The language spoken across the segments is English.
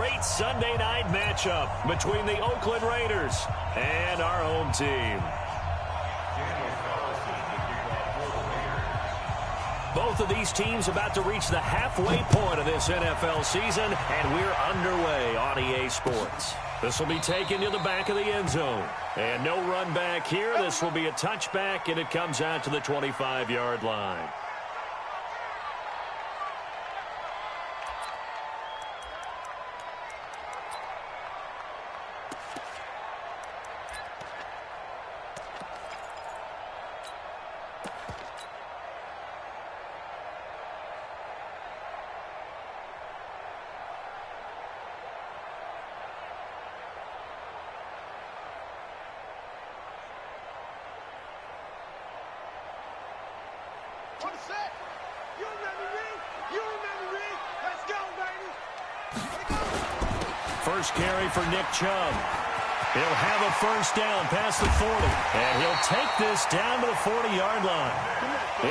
great Sunday night matchup between the Oakland Raiders and our home team. Both of these teams about to reach the halfway point of this NFL season, and we're underway on EA Sports. This will be taken to the back of the end zone. And no run back here. This will be a touchback, and it comes out to the 25-yard line. First carry for Nick Chubb. He'll have a first down past the 40. And he'll take this down to the 40-yard line.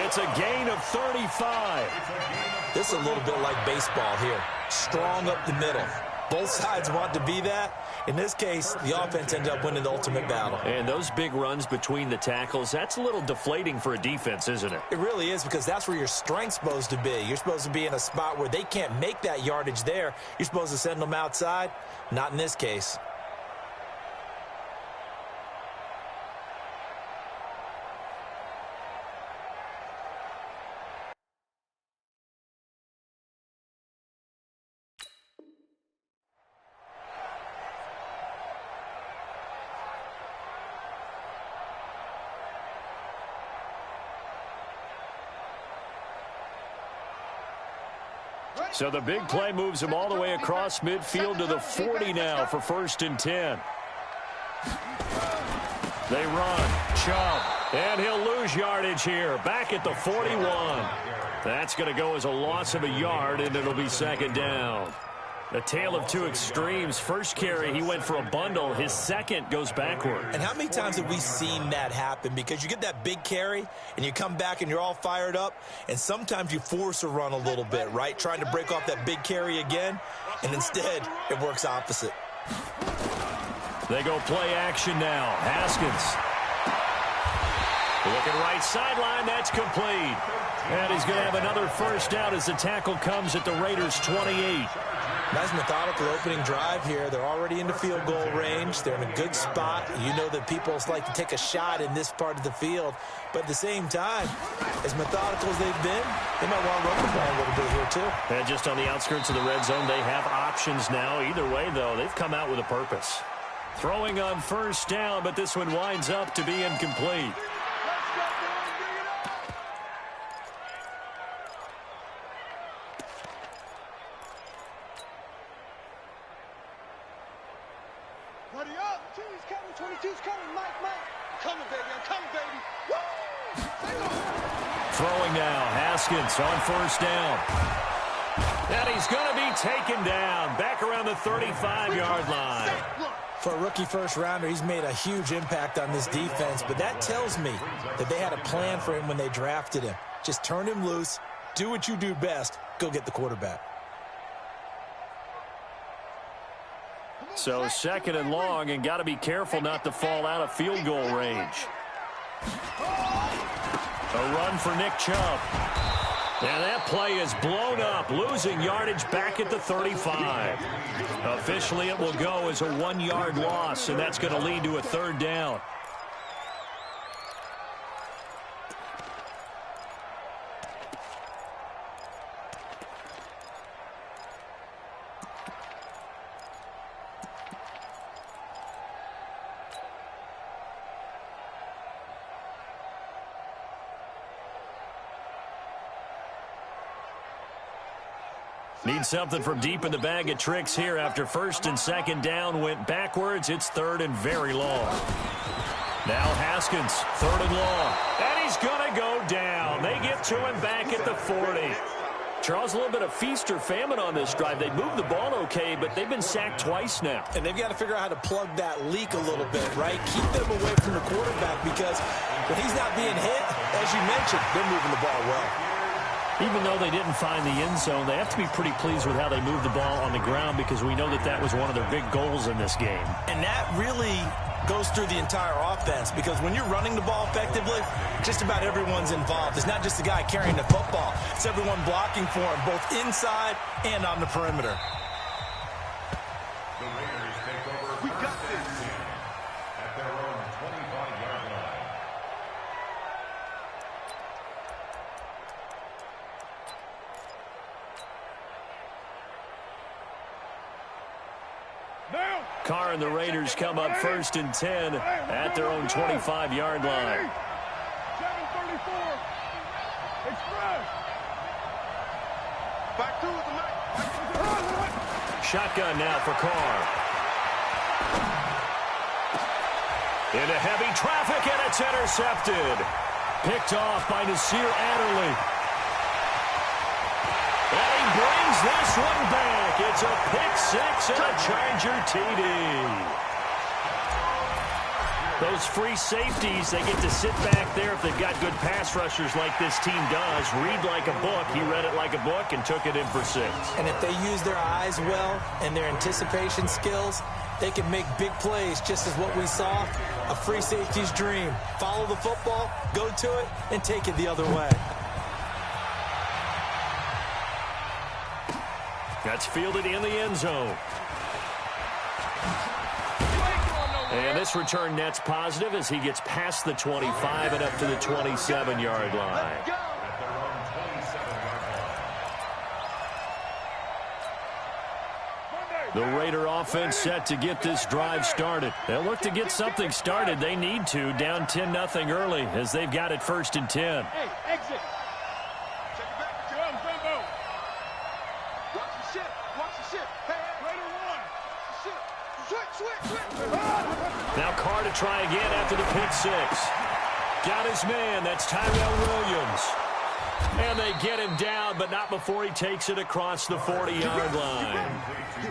It's a gain of 35. This is a little bit like baseball here. Strong up the middle. Both sides want to be that. In this case, the offense ended up winning the ultimate battle. And those big runs between the tackles, that's a little deflating for a defense, isn't it? It really is, because that's where your strength's supposed to be. You're supposed to be in a spot where they can't make that yardage there. You're supposed to send them outside. Not in this case. So the big play moves him all the way across midfield to the 40 now for 1st and 10. They run. Chubb. And he'll lose yardage here. Back at the 41. That's going to go as a loss of a yard, and it'll be 2nd down. A tale of two extremes. First carry, he went for a bundle. His second goes backward. And how many times have we seen that happen? Because you get that big carry, and you come back and you're all fired up, and sometimes you force a run a little bit, right? Trying to break off that big carry again, and instead it works opposite. They go play action now. Haskins. Looking right sideline, that's complete. And he's going to have another first down as the tackle comes at the Raiders' 28. Nice methodical opening drive here. They're already into field goal range. They're in a good spot. You know that people like to take a shot in this part of the field. But at the same time, as methodical as they've been, they might want to run the ball a little bit here too. And just on the outskirts of the red zone, they have options now. Either way, though, they've come out with a purpose. Throwing on first down, but this one winds up to be incomplete. Throwing now, Haskins on first down. And he's going to be taken down back around the 35-yard line. For a rookie first-rounder, he's made a huge impact on this defense, but that tells me that they had a plan for him when they drafted him. Just turn him loose, do what you do best, go get the quarterback. So 2nd and long, and got to be careful not to fall out of field goal range. A run for Nick Chubb. And that play is blown up, losing yardage back at the 35. Officially, it will go as a 1-yard loss, and that's going to lead to a 3rd down. Need something from deep in the bag of tricks here after 1st and 2nd down went backwards. It's 3rd and very long. Now Haskins, 3rd and long. And he's going to go down. They get to him back at the 40. Charles, a little bit of feast or famine on this drive. They moved the ball okay, but they've been sacked twice now. And they've got to figure out how to plug that leak a little bit, right? Keep them away from the quarterback, because when he's not being hit, as you mentioned, they're moving the ball well. Even though they didn't find the end zone, they have to be pretty pleased with how they moved the ball on the ground because we know that that was one of their big goals in this game. And that really goes through the entire offense because when you're running the ball effectively, just about everyone's involved. It's not just the guy carrying the football. It's everyone blocking for him, both inside and on the perimeter. The Raiders take over. We got this at their own 25-yard line. Carr and the Raiders come up 1st and 10 at their own 25-yard line. 734. Express. Back to the mic. Shotgun now for Carr. Into heavy traffic, and it's intercepted. Picked off by Nasir Adderley. And he brings this one back. It's a pick six and a Charger TD. Those free safeties, they get to sit back there if they've got good pass rushers like this team does. Read like a book. He read it like a book and took it in for 6. And if they use their eyes well and their anticipation skills, they can make big plays, just as what we saw, a free safety's dream. Follow the football, go to it, and take it the other way. That's fielded in the end zone. And this return net's positive as he gets past the 25 and up to the 27-yard line. The Raider offense set to get this drive started. They'll look to get something started. They need to, down 10-0 early as they've got it 1st and 10. Hey, exit. Check it back to your own Brembo. Watch the ship. Watch the ship. Hey, Raider 1. Switch. Now Carr to try again after the pick 6. Got his man. That's Tyrell Williams. And they get him down, but not before he takes it across the 40-yard line.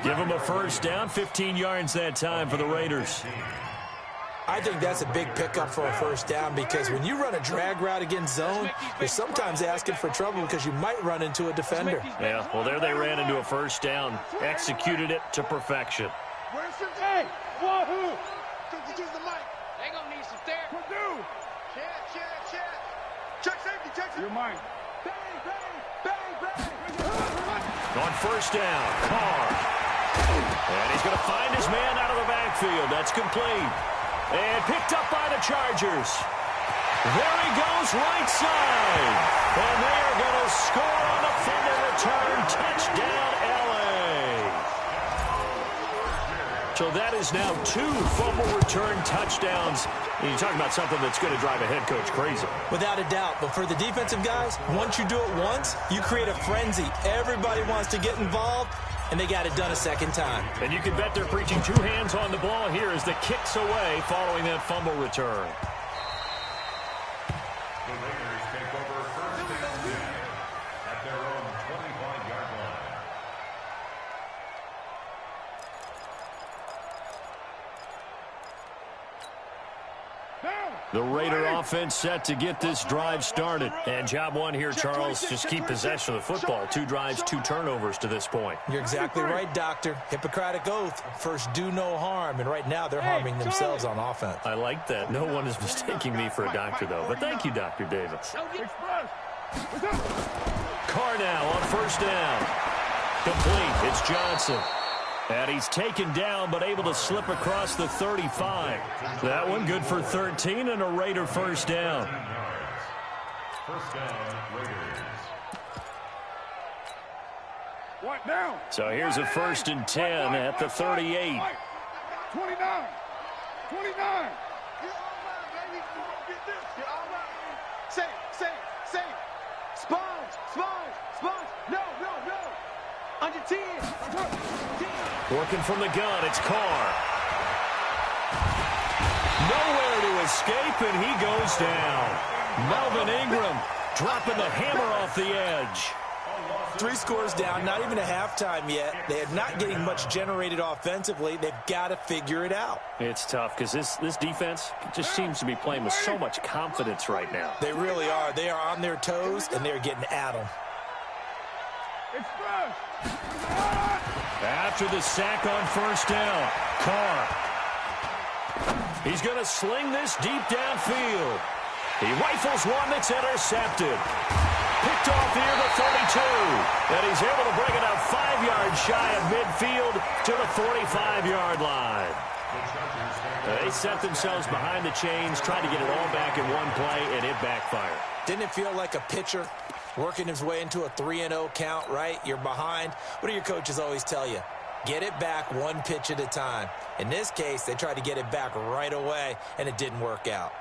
Give him a 1st down, 15 yards that time for the Raiders. I think that's a big pickup for a 1st down because when you run a drag route against zone, you're sometimes asking for trouble because you might run into a defender. Yeah, well, there they ran into a 1st down, executed it to perfection. Where's your hey? Wahoo! Use the mic. They gonna need some therapy. Purdue. Check safety. Check safety. Your mind. Bang. On 1st down, Carr. And he's going to find his man out of the backfield. That's complete. And picked up by the Chargers. There he goes, right side. And they are going to score on the fumble return. Touchdown, L.A. So that is now 2 fumble return touchdowns. And you talk about something that's going to drive a head coach crazy. Without a doubt. But for the defensive guys, once you do it once, you create a frenzy. Everybody wants to get involved, and they got it done a 2nd time. And you can bet they're preaching 2 hands on the ball here as the kick's away following that fumble return. The Raiders take over 1st and 10 at their own 25-yard line. The Raider offense set to get this drive started. And job 1 here, Charles, just keep possession of the football. 2 drives, 2 turnovers to this point. You're exactly right, Doctor. Hippocratic oath. First, do no harm. And right now, they're harming themselves on offense. I like that. No one is mistaking me for a doctor, though. But thank you, Dr. Davis. Carr now on 1st down. Complete. It's Johnson. And he's taken down, but able to slip across the 35. That one good for 13 and a Raider 1st down. 1st down, Raiders. What now? So here's a 1st and 10 at the 38. 29. Safe. Sponge. No. Under 10. Working from the gun, it's Carr. Nowhere to escape, and he goes down. Melvin Ingram dropping the hammer off the edge. 3 scores down, not even a halftime yet. They are not getting much generated offensively. They've got to figure it out. It's tough because this defense just seems to be playing with so much confidence right now. They really are. They are on their toes, and they're getting at them. After the sack on first down, Carr. He's going to sling this deep downfield. He rifles one that's intercepted. Picked off near the 32. And he's able to bring it up 5 yards shy of midfield to the 45-yard line. They set themselves behind the chains, tried to get it all back in one play, and it backfired. Didn't it feel like a pitcher working his way into a 3-0 count, right? You're behind. What do your coaches always tell you? Get it back one pitch at a time. In this case, they tried to get it back right away, and it didn't work out.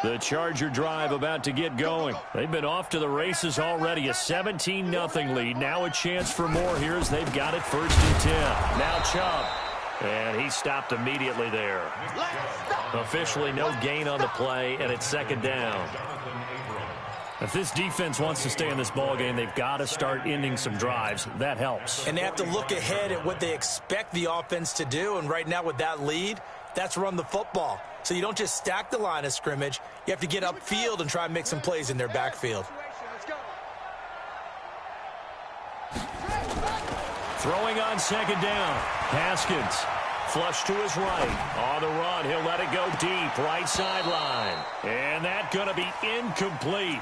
The Charger drive about to get going. They've been off to the races already. A 17-0 lead. Now a chance for more here as they've got it 1st and 10. Now Chubb. And he stopped immediately there. Officially no gain on the play, and it's 2nd down. If this defense wants to stay in this ballgame, they've got to start ending some drives. That helps. And they have to look ahead at what they expect the offense to do. And right now with that lead, that's run the football. So you don't just stack the line of scrimmage. You have to get upfield and try and make some plays in their backfield. Throwing on 2nd down. Haskins. Flush to his right. On the run, he'll let it go deep. Right sideline. And that's going to be incomplete.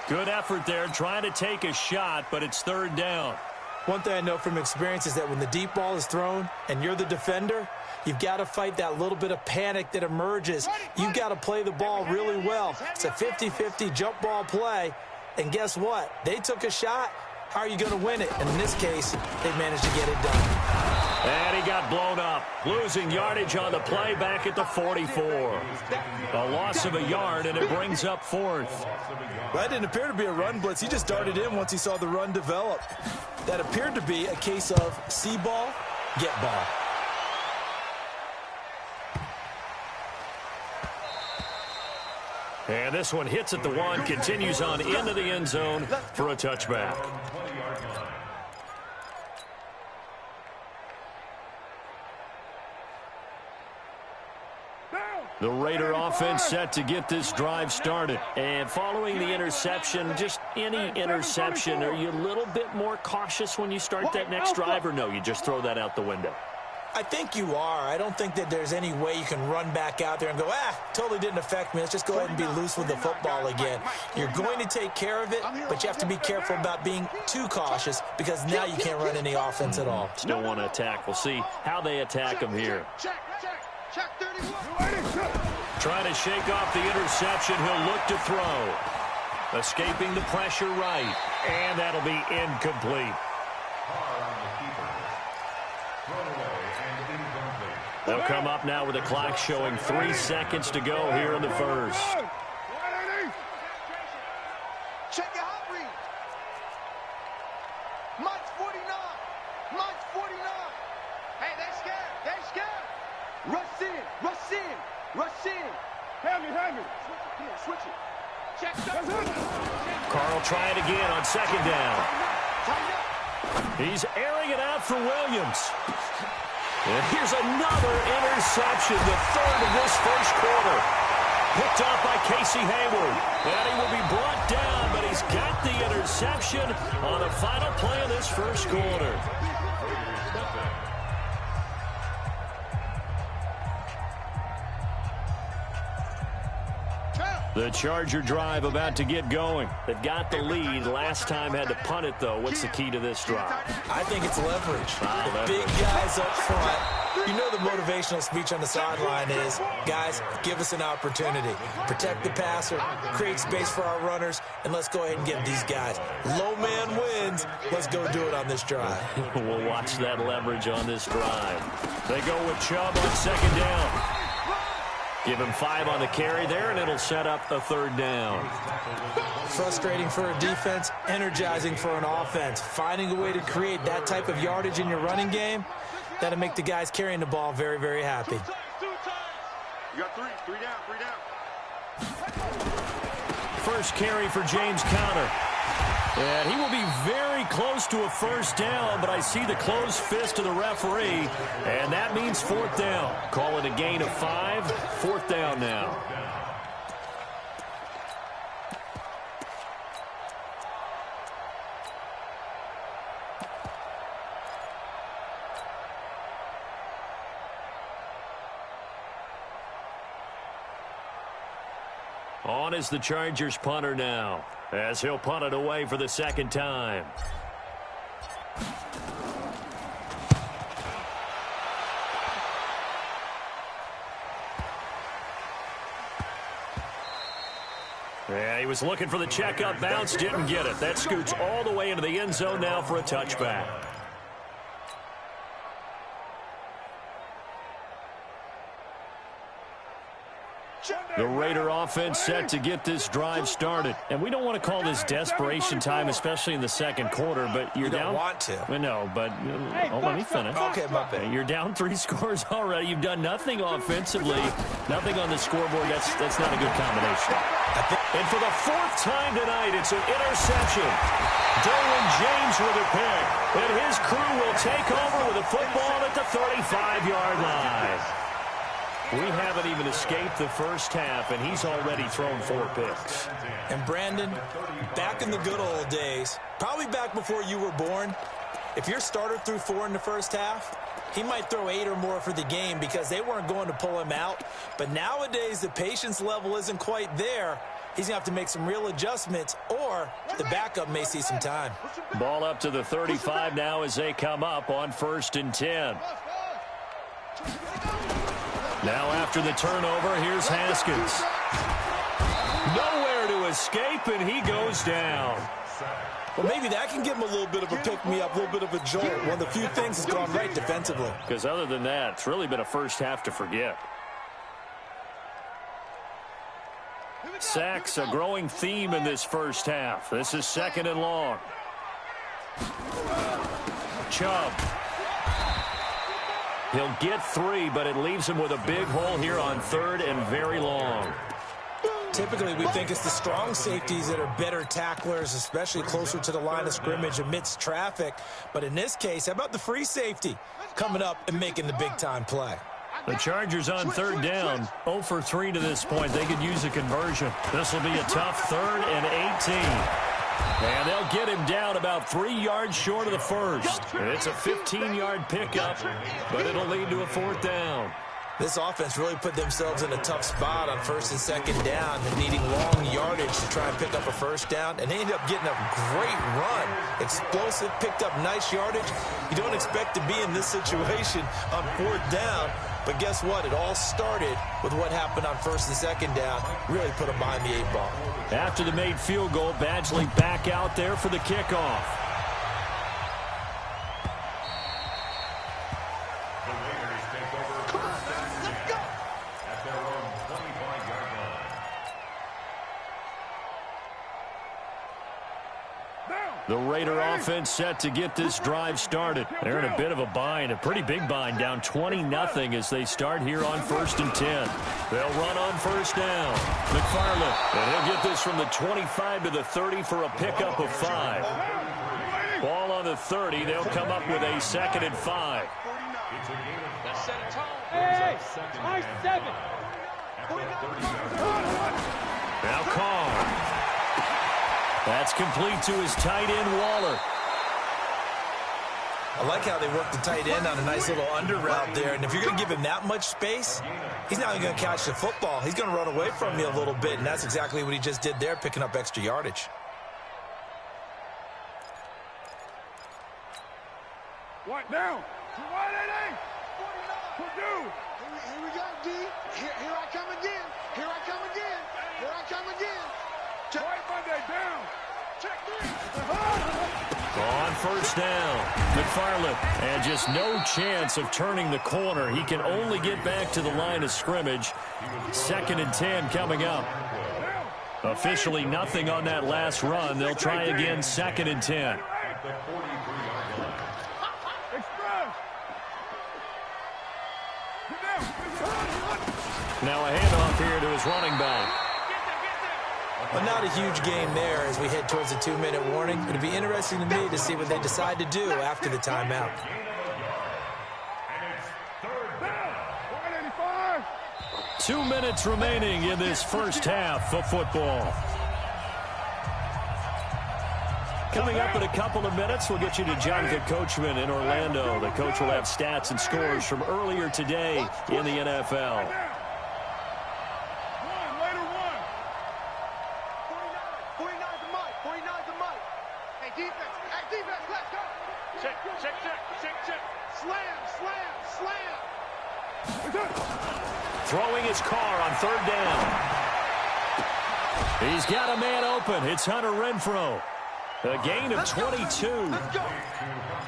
Good effort there, trying to take a shot, but it's 3rd down. One thing I know from experience is that when the deep ball is thrown and you're the defender, you've got to fight that little bit of panic that emerges. You've got to play the ball really well. It's a 50-50 jump ball play. And guess what? They took a shot. How are you going to win it? And in this case, they managed to get it done. And he got blown up, losing yardage on the play back at the 44. A loss of a yard, and it brings up 4th. Well, that didn't appear to be a run blitz. He just darted in once he saw the run develop. That appeared to be a case of see ball, get ball. And this one hits at the 1, continues on into the end zone for a touchback. The Raider offense set to get this drive started. And following the interception, just any interception, are you a little bit more cautious when you start that next drive, or no, you just throw that out the window? I think you are. I don't think that there's any way you can run back out there and go, totally didn't affect me. Let's just go ahead and be loose with the football again. You're going to take care of it, but you have to be careful about being too cautious because now you can't run any offense at all. Still want to attack. We'll see how they attack him here. Check 31. Trying to shake off the interception. He'll look to throw. Escaping the pressure right. And that'll be incomplete. They'll come up now with the clock showing 3 seconds to go here in the first. Check your hot read. Mike's 49. Mike's 49. Hey, they scared. They scared. Rush in. Rush in. Rush in. Have me. Switch it. Check. Carl trying again on 2nd down. He's airing it out for Williams. And here's another interception, the 3rd of this first quarter. Picked off by Casey Hayward. And he will be brought down, but he's got the interception on the final play of this first quarter. The Charger drive about to get going. They've got the lead. Last time had to punt it, though. What's the key to this drive? I think it's leverage. The big guys up front. You know the motivational speech on the sideline is, guys, give us an opportunity. Protect the passer, create space for our runners, and let's go ahead and get these guys. Low man wins. Let's go do it on this drive. We'll watch that leverage on this drive. They go with Chubb on 2nd down. Give him 5 on the carry there, and it'll set up a 3rd down. Frustrating for a defense, energizing for an offense. Finding a way to create that type of yardage in your running game, that'll make the guys carrying the ball very, very happy. You got 3 down. First carry for James Conner. And he will be very close to a first down, but I see the closed fist of the referee, and that means 4th down. Call it a gain of 5, 4th down now. On is the Chargers punter now, as he'll punt it away for the second time. Yeah, he was looking for the checkup bounce, didn't get it. That scoots all the way into the end zone now for a touchback. The Raider offense set to get this drive started. And we don't want to call this desperation time, especially in the second quarter, but you're down. You don't want to. I know, but let me finish. Okay, my bad. You're down 3 scores already. You've done nothing offensively, nothing on the scoreboard. That's not a good combination. And for the 4th time tonight, it's an interception. Derwin James with a pick. And his crew will take over with a football at the 35-yard line. We haven't even escaped the first half, and he's already thrown 4 picks. And Brandon, back in the good old days, probably back before you were born, if your starter threw 4 in the first half, he might throw 8 or more for the game because they weren't going to pull him out. But nowadays, the patience level isn't quite there. He's going to have to make some real adjustments, or the backup may see some time. Ball up to the 35 now as they come up on 1st and 10. Now after the turnover, here's Haskins. Nowhere to escape, and he goes down. Well, maybe that can give him a little bit of a pick-me-up, a little bit of a jolt. One of the few things that's gone right defensively. Because other than that, it's really been a first half to forget. Sacks, a growing theme in this first half. This is 2nd and long. Chubb. He'll get 3, but it leaves him with a big hole here on 3rd and very long. Typically, we think it's the strong safeties that are better tacklers, especially closer to the line of scrimmage amidst traffic. But in this case, how about the free safety coming up and making the big-time play? The Chargers on 3rd down, 0 for 3 to this point. They could use a conversion. This will be a tough 3rd and 18. And they'll get him down about 3 yards short of the first. It's a 15-yard pickup, but it'll lead to a 4th down. This offense really put themselves in a tough spot on 1st and 2nd down and needing long yardage to try and pick up a 1st down. And they ended up getting a great run. Explosive, picked up nice yardage. You don't expect to be in this situation on 4th down. But guess what? It all started with what happened on 1st and 2nd down. Really put them behind the 8 ball. After the made field goal, Badgley back out there for the kickoff. The Raiders take over 1st and 10 at their own 25-yard line. The Raider offense set to get this drive started. They're in a bit of a bind, a pretty big bind, down 20-0 as they start here on 1st and 10. They'll run on 1st down. McFarland, and he'll get this from the 25 to the 30 for a pickup of 5. Ball on the 30. They'll come up with a 2nd and 5. It's a gain of 5. Set a tone. Hey, high 7. At the 30-yard line. Now Carr. That's complete to his tight end, Waller. I like how they work the tight end on a nice little under route there. And if you're going to give him that much space, he's not going to catch the football. He's going to run away from you a little bit, and that's exactly what he just did there, picking up extra yardage. What down? Wide 8. Purdue. Here we go, D. Here I come again. Here I come again. Here I come again. White Monday down. Check 3. On 1st down, McFarland, and just no chance of turning the corner. He can only get back to the line of scrimmage. 2nd and 10 coming up. Officially nothing on that last run. They'll try again, 2nd and 10. Now a handoff here to his running back. Well, not a huge gain there as we head towards the 2-minute warning. It'll be interesting to me to see what they decide to do after the timeout. And it's 3rd down. 2 minutes remaining in this first half of football. Coming up in a couple of minutes, we'll get you to Jonathan Coachman in Orlando. The coach will have stats and scores from earlier today in the NFL. Throwing his car on third down. He's got a man open. It's Hunter Renfrow. A gain of 22.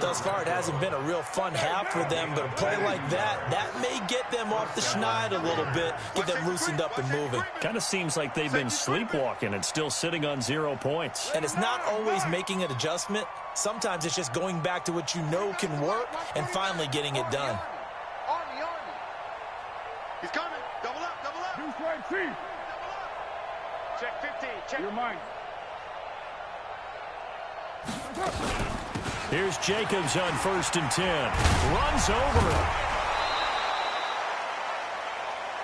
Thus far, it hasn't been a real fun half for them, but a play like that may get them off the schneid a little bit, get them loosened up and moving. Kind of seems like they've been sleepwalking and still sitting on 0 points. And it's not always making an adjustment. Sometimes it's just going back to what you know can work and finally getting it done. Army. He's coming. Double up. Who's right, C? Double up. Check 15. Check your mind. Here's Jacobs on 1st and 10. Runs over it.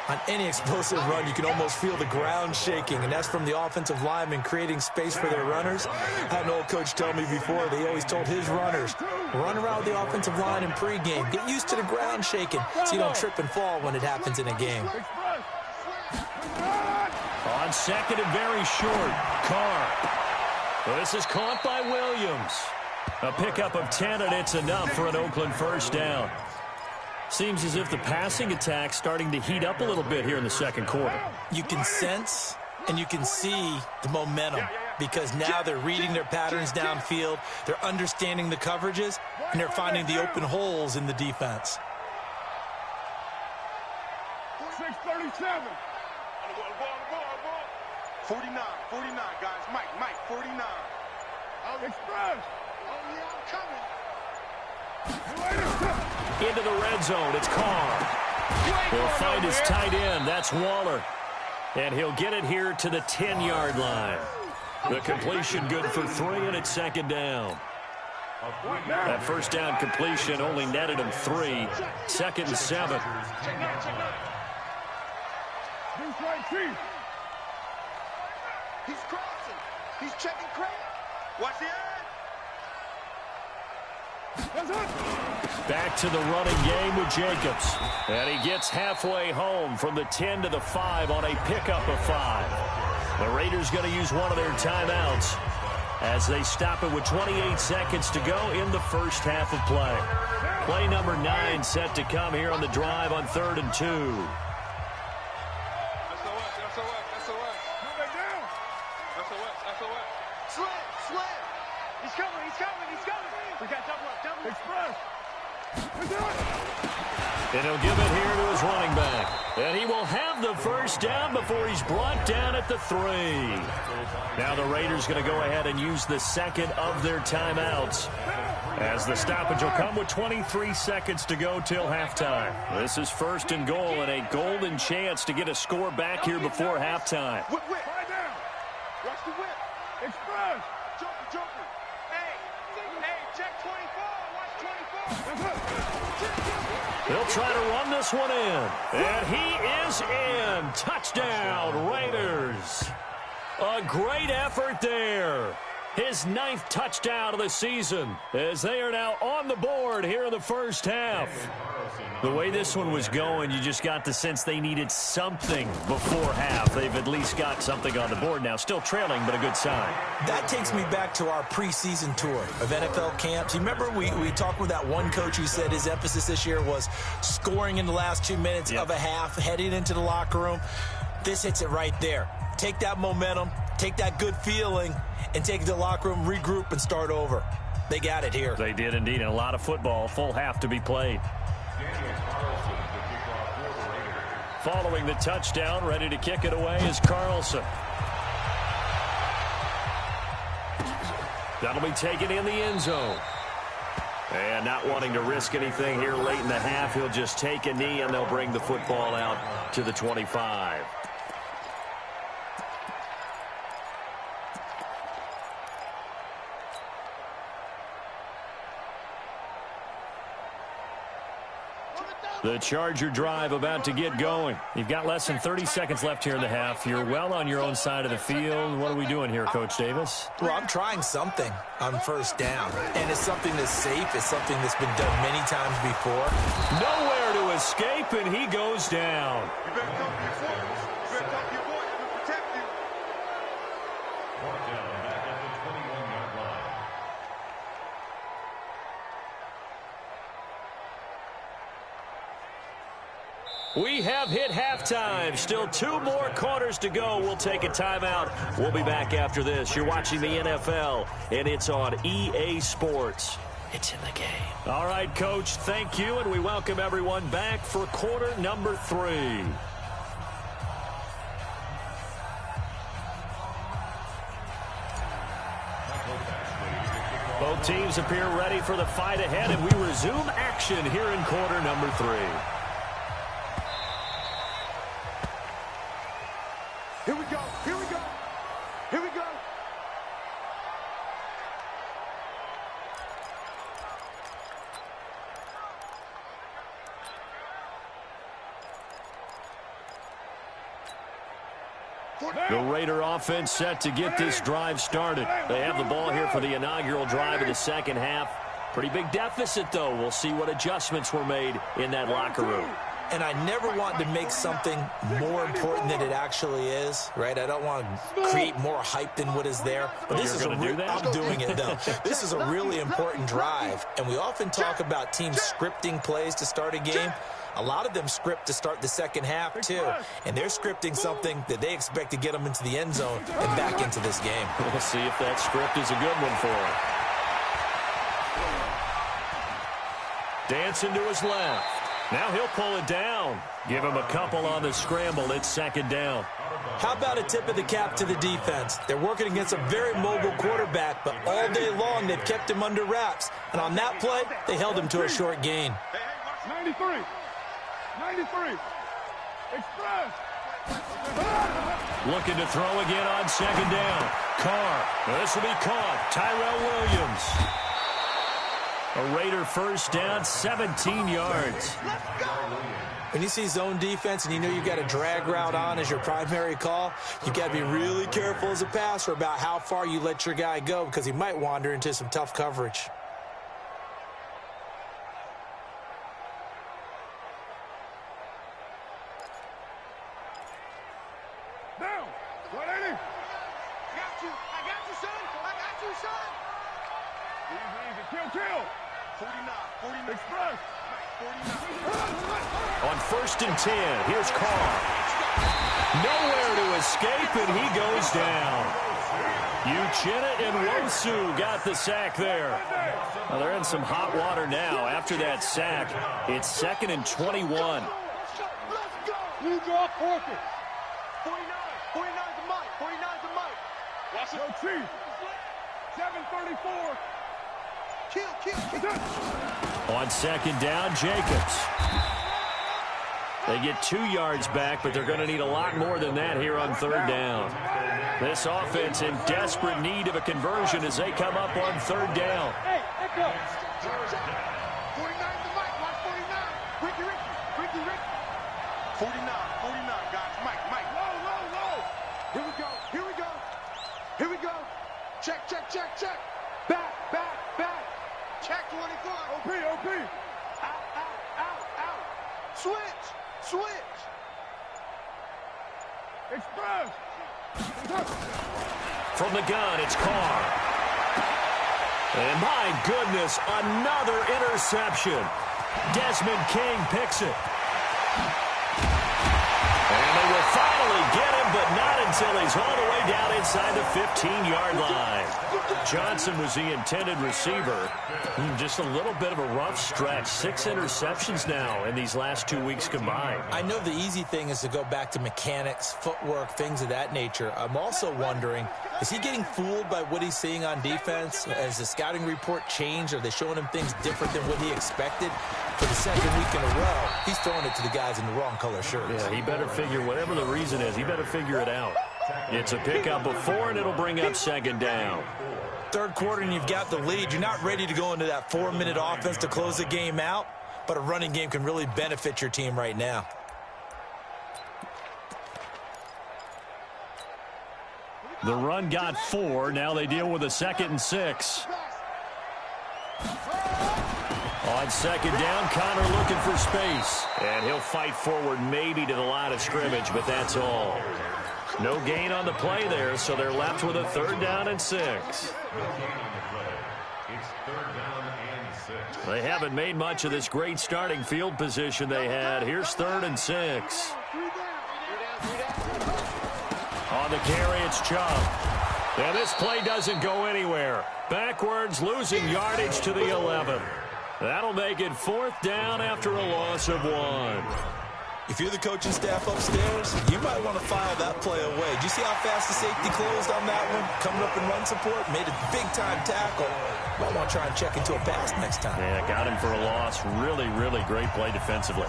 On any explosive run, you can almost feel the ground shaking, and that's from the offensive linemen creating space for their runners. I had an old coach tell me before, they always told his runners, run around with the offensive line in pregame. Get used to the ground shaking so you don't trip and fall when it happens in a game. On 2nd and very short, Carr. Well, this is caught by Williams. A pickup of 10, and it's enough for an Oakland first down. Seems as if the passing attack's starting to heat up a little bit here in the second quarter. You can sense and you can see the momentum because now they're reading their patterns downfield, they're understanding the coverages, and they're finding the open holes in the defense. 637. 49, guys. Mike, 49. Express. Oh, yeah, I'm coming. Into the red zone, it's Carr. He'll find his tight end, that's Waller. And he'll get it here to the 10-yard line. The completion good for 3, and it's 2nd down. That first down completion only netted him 3. 2nd and 7. He's crossing. He's checking crack. Watch the end. Back to the running game with Jacobs. And he gets halfway home from the 10 to the 5 on a pickup of 5. The Raiders going to use one of their timeouts as they stop it with 28 seconds to go in the first half of play. Play number 9 set to come here on the drive on 3rd and 2. And he'll give it here to his running back. And he will have the first down before he's brought down at the 3. Now the Raiders going to go ahead and use the second of their timeouts, as the stoppage will come with 23 seconds to go till halftime. This is 1st and goal and a golden chance to get a score back here before halftime. Whip. Watch the whip. Express. Joker. Hey, check 24. Watch 24. They'll try to run this one in. And he is in. Touchdown, Raiders. A great effort there. His 9th touchdown of the season, as they are now on the board here in the first half. The way this one was going, you just got the sense they needed something before half. They've at least got something on the board now. Still trailing, but a good sign. That takes me back to our preseason tour of NFL camps. You remember we talked with that one coach who said his emphasis this year was scoring in the last 2 minutes of a half, heading into the locker room. This hits it right there. Take that momentum, take that good feeling, and take it to the locker room, regroup, and start over. They got it here. They did indeed, and a lot of football, full half to be played. Following the touchdown, ready to kick it away is Carlson. That'll be taken in the end zone. And not wanting to risk anything here late in the half, he'll just take a knee, and they'll bring the football out to the 25. The Charger drive about to get going. You've got less than 30 seconds left here in the half. You're well on your own side of the field. What are we doing here, Coach Davis? Well, I'm trying something on first down. And it's something that's safe. It's something that's been done many times before. Nowhere to escape, and he goes down. You better come to your boys. You better come to your boys to protect you. Fourth down back at the 21-yard line. We have hit halftime. Still 2 more quarters to go. We'll take a timeout. We'll be back after this. You're watching the NFL, and it's on EA Sports. It's in the game. All right, Coach, thank you, and we welcome everyone back for quarter number 3. Both teams appear ready for the fight ahead, and we resume action here in quarter number 3. Here we go. Here we go. Here we go. The Raider offense set to get this drive started. They have the ball here for the inaugural drive of the second half. Pretty big deficit, though. We'll see what adjustments were made in that locker room. And I never want to make something more important than it actually is, right? I don't want to create more hype than what is there. But this is I'm doing it, though. This is a really important drive. And we often talk about teams scripting plays to start a game. A lot of them script to start the second half, too. And they're scripting something that they expect to get them into the end zone and back into this game. We'll see if that script is a good one for them. Dancing to his left. Now he'll pull it down. Give him a couple on the scramble. It's second down. How about a tip of the cap to the defense? They're working against a very mobile quarterback, but all day long they've kept him under wraps. And on that play, they held him to a short gain. 93. 93. Express. Looking to throw again on second down. Carr. This will be caught. Tyrell Williams. A Raider first down, 17 yards. When you see zone defense and you know you've got a drag route on as your primary call, you've got to be really careful as a passer about how far you let your guy go because he might wander into some tough coverage. Down. 180. I got you, son. I got you, son. Easy. Kill. 49. Express. 49. On first and 10, here's Carr. Nowhere to escape, and he goes down. Uchenna and Wosu got the sack there. Well, they're in some hot water now. After that sack, it's second and 21. Let's go. You draw forfeit. 49 the mic. 49 the mic. Watch it. Yo, Chief. 734. Kill. On second down, Jacobs. They get 2 yards back, but they're going to need a lot more than that here on third down. This offense in desperate need of a conversion as they come up on third down. Hey, let's go. 49 the mic. Watch 49. Ricky. 49, guys. Mike. Low. Here we go. Check. Back. Check 24. OP. Out. Switch. Express. From the gun, it's Carr. And my goodness, another interception. Desmond King picks it. And they will finally get him, but not until he's all the way down inside the 15-yard line. Johnson was the intended receiver. Just a little bit of a rough stretch. 6 interceptions now in these last 2 weeks combined. I know the easy thing is to go back to mechanics, footwork, things of that nature. I'm also wondering, is he getting fooled by what he's seeing on defense? Has the scouting report changed? Are they showing him things different than what he expected? For the second week in a row, he's throwing it to the guys in the wrong color shirts. Yeah, he better figure, whatever the reason is, he better figure it out. It's a pickup of 4, and it'll bring up second down. Third quarter, and you've got the lead. You're not ready to go into that 4-minute offense to close the game out, but a running game can really benefit your team right now. The run got 4. Now they deal with a 2nd and 6. On second down, Connor looking for space. And he'll fight forward maybe to the line of scrimmage, but that's all. No gain on the play there, so they're left with a 3rd down and 6. It's 3rd down and 6. They haven't made much of this great starting field position they had. Here's 3rd and 6. On the carry, it's Chubb. And this play doesn't go anywhere. Backwards, losing yardage to the 11. That'll make it 4th down after a loss of 1. If you're the coaching staff upstairs, you might want to file that play away. Do you see how fast the safety closed on that one? Coming up in run support, made a big-time tackle. Might want to try and check into a pass next time. Yeah, got him for a loss. Really, really great play defensively.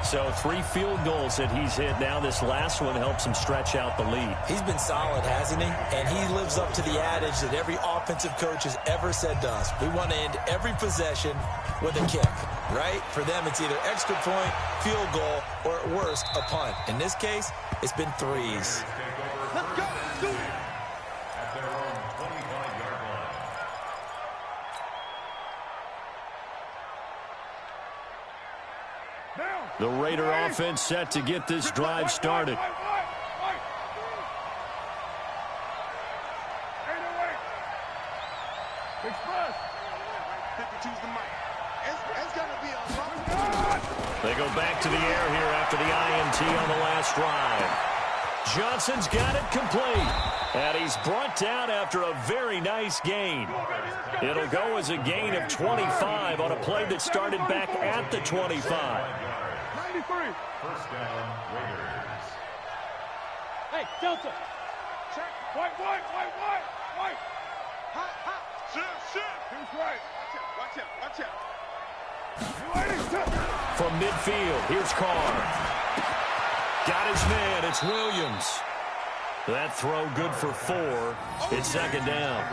So 3 field goals that he's hit now. This last one helps him stretch out the lead. He's been solid, hasn't he? And he lives up to the adage that every offensive coach has ever said to us. We want to end every possession with a kick, right? For them, it's either extra point, field goal, or at worst, a punt. In this case, it's been 3s. Let's go. Do it. At their own 25-yard line. Down. The Raider offense set to get this drive started. Express. 52's the mic. It's going to be a long. They go back to the air here after the INT on the last drive. Johnson's got it complete. And he's brought down after a very nice gain. It'll go as a gain of 25 on a play that started back at the 25. 93. First down, Raiders. Hey, Delta. Check. White. Hot. Shit. Who's right? Watch out. From midfield, here's Carr. Got his man, it's Williams. That throw good for 4. It's 2nd down.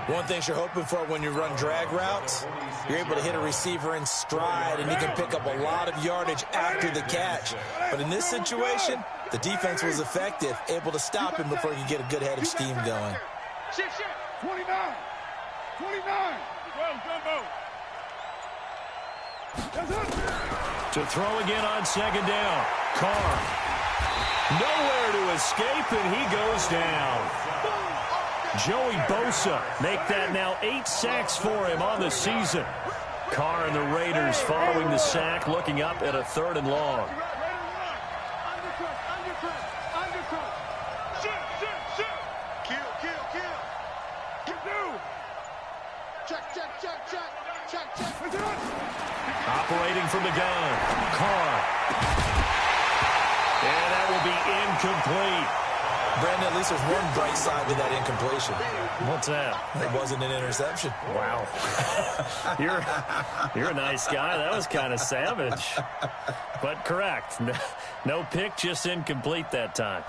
One thing you're hoping for when you run drag routes, you're able to hit a receiver in stride, and he can pick up a lot of yardage after the catch. But in this situation, the defense was effective, able to stop him before he could get a good head of steam going. Shit. 29. 12, Jumbo. To throw again on 2nd down. Carr. Nowhere to escape, and he goes down. Joey Bosa make that now 8 sacks for him on the season. Carr and the Raiders following the sack, looking up at a 3rd and long. Operating from the gun, Carr. And that will be incomplete. Brandon, at least there's one bright side to that incompletion. What's that? It wasn't an interception. Wow. You're a nice guy. That was kind of savage. But correct. No pick, just incomplete that time.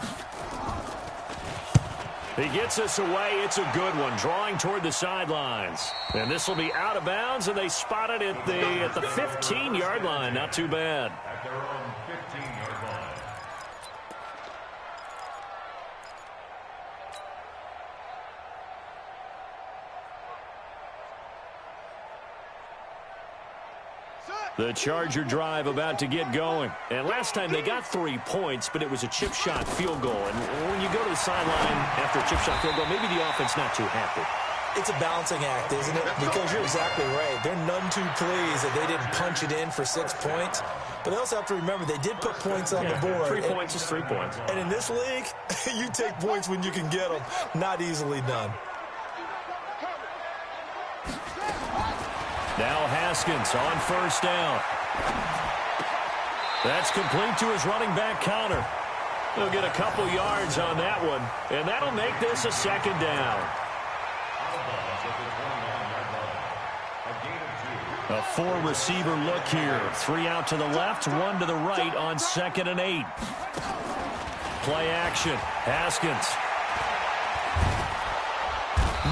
He gets us away. It's a good one, drawing toward the sidelines. And this will be out of bounds, and they spot it at the 15-yard line. Not too bad. At their own 15-yard line. The Charger drive about to get going. And last time they got 3 points, but it was a chip shot field goal. And when you go to the sideline after a chip shot field goal, maybe the offense not too happy. It's a balancing act, isn't it? Because you're exactly right. They're none too pleased that they didn't punch it in for 6 points. But they also have to remember they did put points on the board. 3 points is 3 points. And in this league, you take points when you can get them. Not easily done. Now Haskins on 1st down. That's complete to his running back counter. He'll get a couple yards on that one, and that'll make this a 2nd down. A 4-receiver look here. 3 out to the left, 1 to the right on 2nd and 8. Play action. Haskins.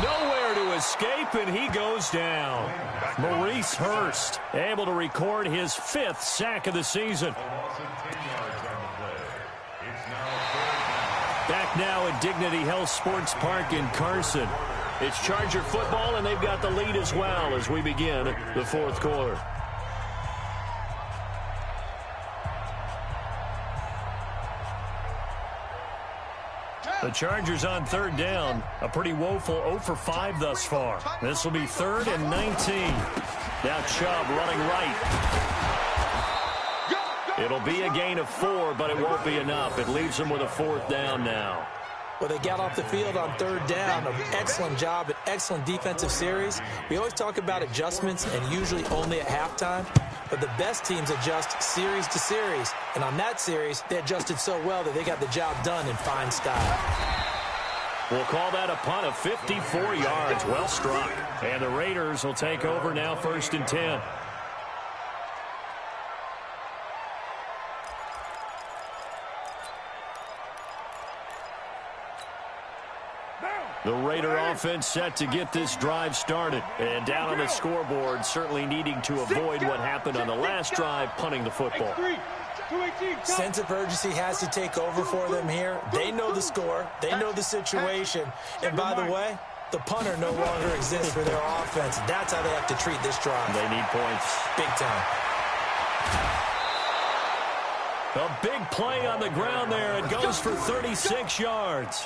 Nowhere to escape, and he goes down. Maurice Hurst able to record his 5th sack of the season. Back now at Dignity Health Sports Park in Carson. It's Charger football, and they've got the lead as well as we begin the 4th quarter. The Chargers on 3rd down. A pretty woeful 0 for 5 thus far. This will be 3rd and 19. Now Chubb running right. It'll be a gain of 4, but it won't be enough. It leaves them with a 4th down now. Well, they got off the field on 3rd down. An excellent job, an excellent defensive series. We always talk about adjustments and usually only at halftime. But the best teams adjust series to series. And on that series, they adjusted so well that they got the job done in fine style. We'll call that a punt of 54 yards. Well struck. And the Raiders will take over now 1st and 10. The Raider offense set to get this drive started. And down on the scoreboard, certainly needing to avoid what happened on the last drive, punting the football. Sense of urgency has to take over for them here. They know the score. They know the situation. And by the way, the punter no longer exists for their offense. That's how they have to treat this drive. They need points. Big time. A big play on the ground there. It goes for 36 yards.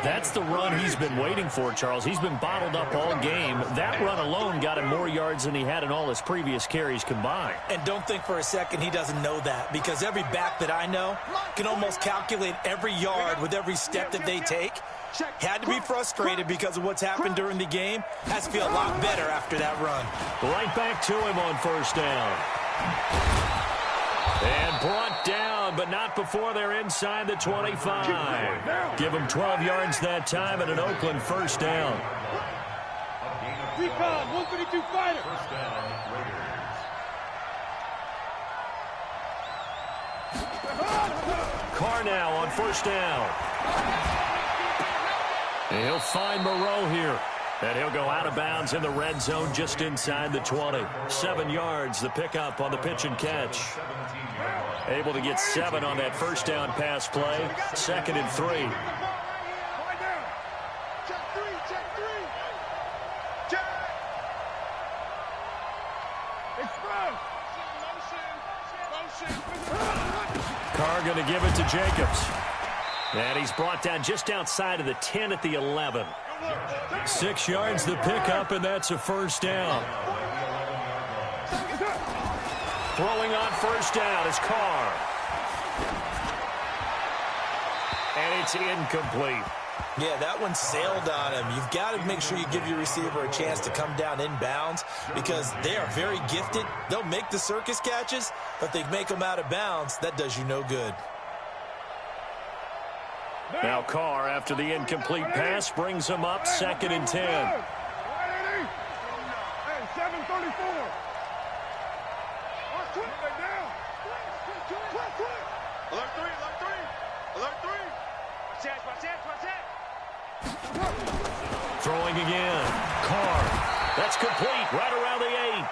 That's the run he's been waiting for, Charles. He's been bottled up all game. That run alone got him more yards than he had in all his previous carries combined. And don't think for a second he doesn't know that, because every back that I know can almost calculate every yard with every step that they take. Had to be frustrated because of what's happened during the game. Has to feel a lot better after that run. Right back to him on 1st down. And brought down, but not before they're inside the 25. Give them 12 yards that time and an Oakland 1st down. Recon, 132 fighter. First down, Raiders. Carr now on 1st down. And he'll find Moreau here. And he'll go out of bounds in the red zone just inside the 20. 7 yards, the pickup on the pitch and catch. Able to get 7 on that 1st down pass play. 2nd and 3. Check 3, check 3. Check. Express. Motion. Carr going to give it to Jacobs. And he's brought down just outside of the 10 at the 11. 6 yards the pickup, and that's a 1st down. Throwing on 1st down is Carr. And it's incomplete. Yeah, that one sailed on him. You've got to make sure you give your receiver a chance to come down inbounds because they are very gifted. They'll make the circus catches, but they make them out of bounds. That does you no good. Now Carr, after the incomplete pass, brings him up 2nd and 10. Hey, 734. Alert 3, alert 3. Alert 3. Throwing again. Carr. That's complete right around the 8.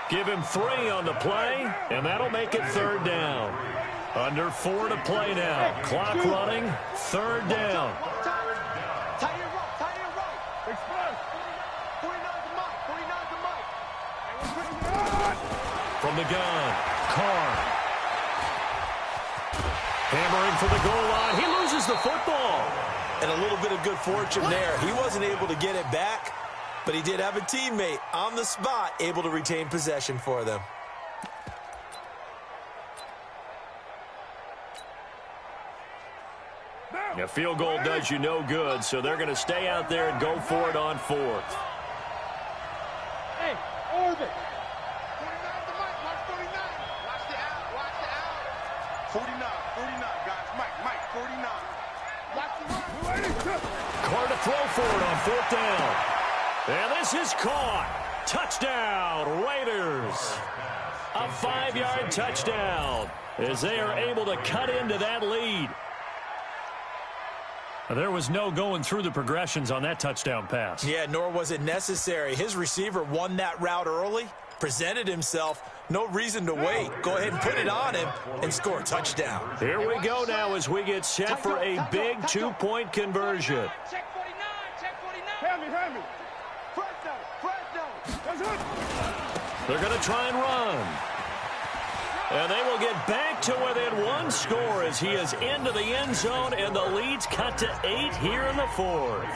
Give him 3 on the play, and that'll make it 3rd down. Under 4 to play now. Clock running. 3rd down. Tie your rope. Express. 49's the mic. 49's the mic. From the gun. Carr. Hammering for the goal line. He loses the football. And a little bit of good fortune there. He wasn't able to get it back, but he did have a teammate on the spot able to retain possession for them. A field goal does you no good, so they're going to stay out there and go for it on 4th. Hey, orbit. 49's the mic. Mark 49. Watch the out. Watch the out. 49, guys. Mike, 49. Watch the run. Carr to throw for it on 4th down. And this is caught. Touchdown, Raiders. A 5-yard touchdown as they are able to cut into that lead. There was no going through the progressions on that touchdown pass. Yeah, nor was it necessary. His receiver won that route early, presented himself. No reason to wait. Go ahead and put it on him and score a touchdown. Here we go now as we get set for a big 2-point conversion. Check 49. Hand me. Fresh down. They're going to try and run. And they will get back to within 1 score as he is into the end zone, and the lead's cut to 8 here in the 4th.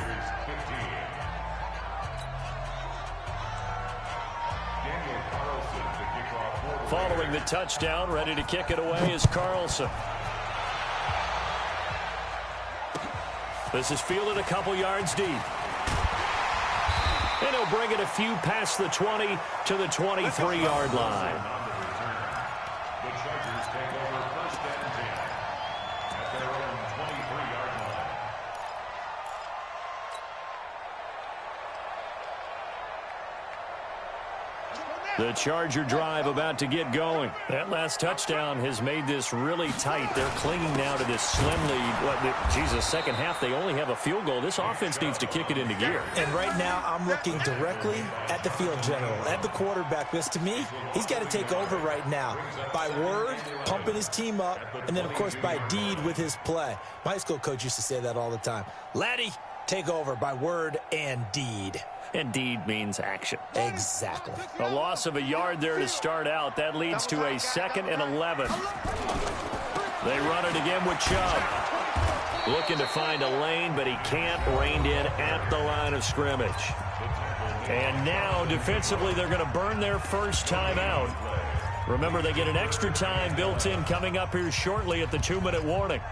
following the touchdown. Ready to kick it away is Carlson. This is fielded a couple yards deep. And he'll bring it a few past the 20 to the 23-yard line. The Chargers take over first and 10 at their own 23-yard line. The Charger drive about to get going. That last touchdown has made this really tight. They're clinging now to this slim lead. Second half, they only have a field goal. This offense needs to kick it into gear. And right now, I'm looking directly at the field general, at the quarterback. Because to me, he's got to take over right now. By word, pumping his team up, and then, of course, by deed with his play. My high school coach used to say that all the time. Laddie, take over by word and deed. And deed means action. Exactly. A loss of a yard there to start out. That leads to a 2nd and 11. They run it again with Chubb. Looking to find a lane, but he can't. Reined in at the line of scrimmage. And now, defensively, they're going to burn their first time out. Remember, they get an extra time built in coming up here shortly at the 2-minute warning.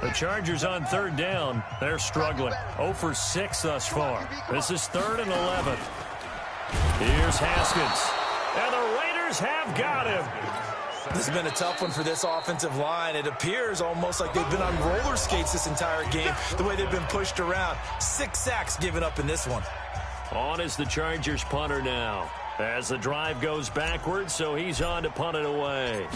The Chargers on third down. They're struggling. 0 for 6 thus far. This is 3rd and 11. Here's Haskins. And the Raiders have got him. This has been a tough one for this offensive line. It appears almost like they've been on roller skates this entire game, the way they've been pushed around. 6 sacks given up in this one. On is the Chargers punter now. As the drive goes backwards, so he's on to punt it away.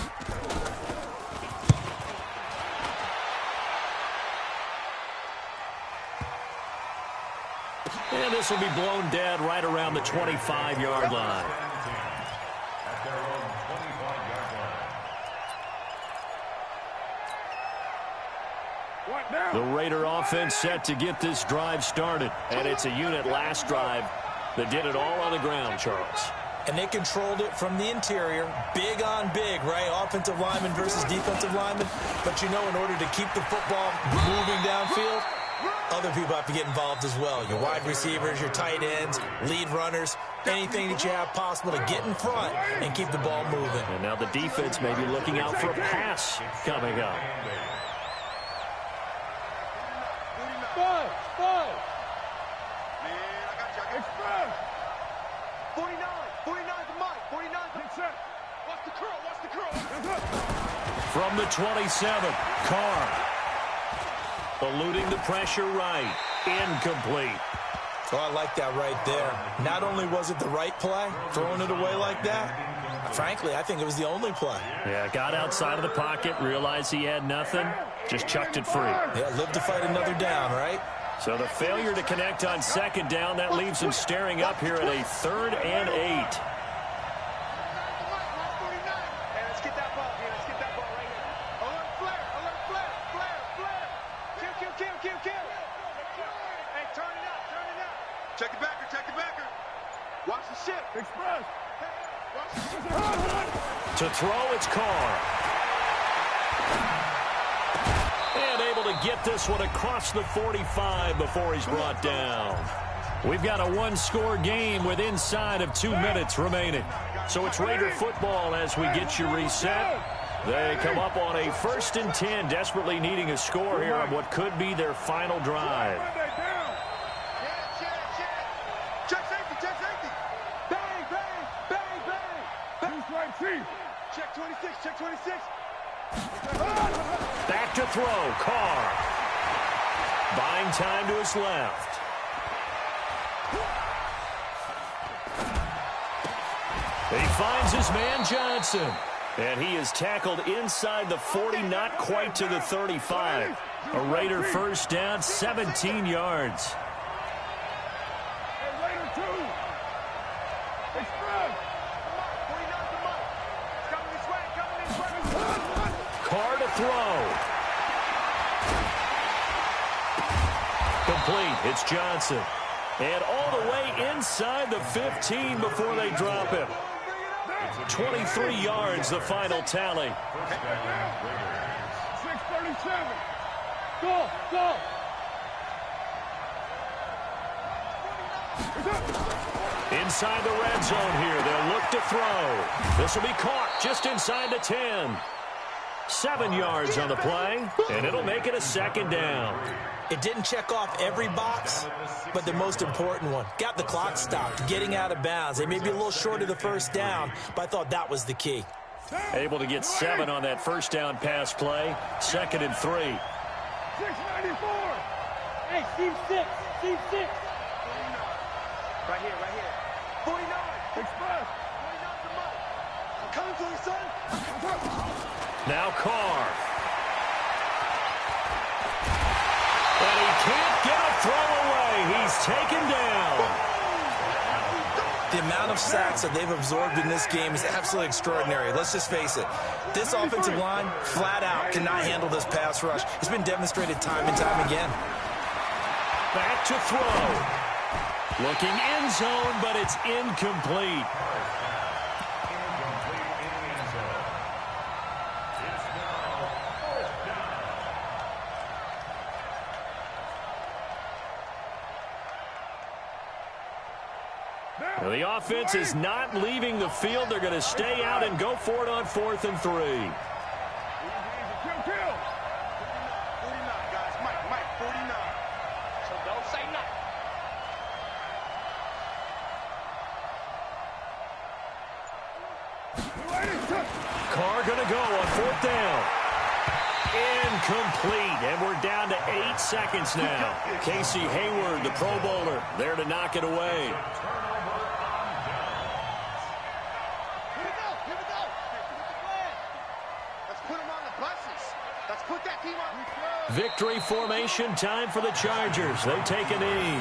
And this will be blown dead right around the 25-yard line. At their own 25-yard line. The Raider offense set to get this drive started. And it's a unit last drive that did it all on the ground, Charles. And they controlled it from the interior. Big on big, right? Offensive lineman versus defensive lineman. But you know, in order to keep the football moving downfield, other people have to get involved as well. Your wide receivers, your tight ends, lead runners, anything that you have possible to get in front and keep the ball moving. And now the defense may be looking out for a pass coming up. 5. Man, I got you. Express. 49 to Mike. 49 to set. Watch the curl. From the 27, Carr. Eluding the pressure right. Incomplete. Oh, I like that right there. Not only was it the right play, throwing it away like that, frankly, I think it was the only play. Yeah, got outside of the pocket, realized he had nothing, just chucked it free. Yeah, live to fight another down, right? So the failure to connect on 2nd down, that leaves him staring up here at a 3rd and 8. Check the backer. Watch the ship. Express. To throw, it's Carr. And able to get this one across the 45 before he's brought down. We've got a 1-score game with inside of 2 minutes remaining. So it's Raider football as we get you reset. They come up on a 1st and 10, desperately needing a score here on what could be their final drive. Check 26. Back to throw, Carr. Buying time to his left. He finds his man Johnson. And he is tackled inside the 40, not quite to the 35. A Raider first down, 17 yards. Carr to throw. Complete. It's Johnson. And all the way inside the 15 before they drop him. 23 yards, the final tally. 6:37. Go, go. Inside the red zone here, they'll look to throw. This will be caught just inside the 10. 7 yards on the play, and it'll make it a second down. It didn't check off every box, but the most important one. Got the clock stopped, getting out of bounds. They may be a little short of the first down, but I thought that was the key. Able to get 7 on that first down pass play. 2nd and 3. 694. Hey, Steve 6. Steve 6. Right here, right here. 49. Express. 49 to Mike. I'm coming to you, son. Now Carr. And he can't get a throw away. He's taken down. The amount of sacks that they've absorbed in this game is absolutely extraordinary. Let's just face it. This offensive line, flat out, cannot handle this pass rush. It's been demonstrated time and time again. Back to throw. Looking end zone, but it's incomplete. Well, the offense is not leaving the field. They're going to stay out and go for it on 4th and 3. Kill, kill. 49, guys. Mike, 49. So don't say nothing. Carr going to go on 4th down. Incomplete, and we're down to 8 seconds now. Casey Hayward, the Pro Bowler, there to knock it away. Here we go. Let's put them on the buses. Let's put that team on. Victory formation time for the Chargers. They take a knee.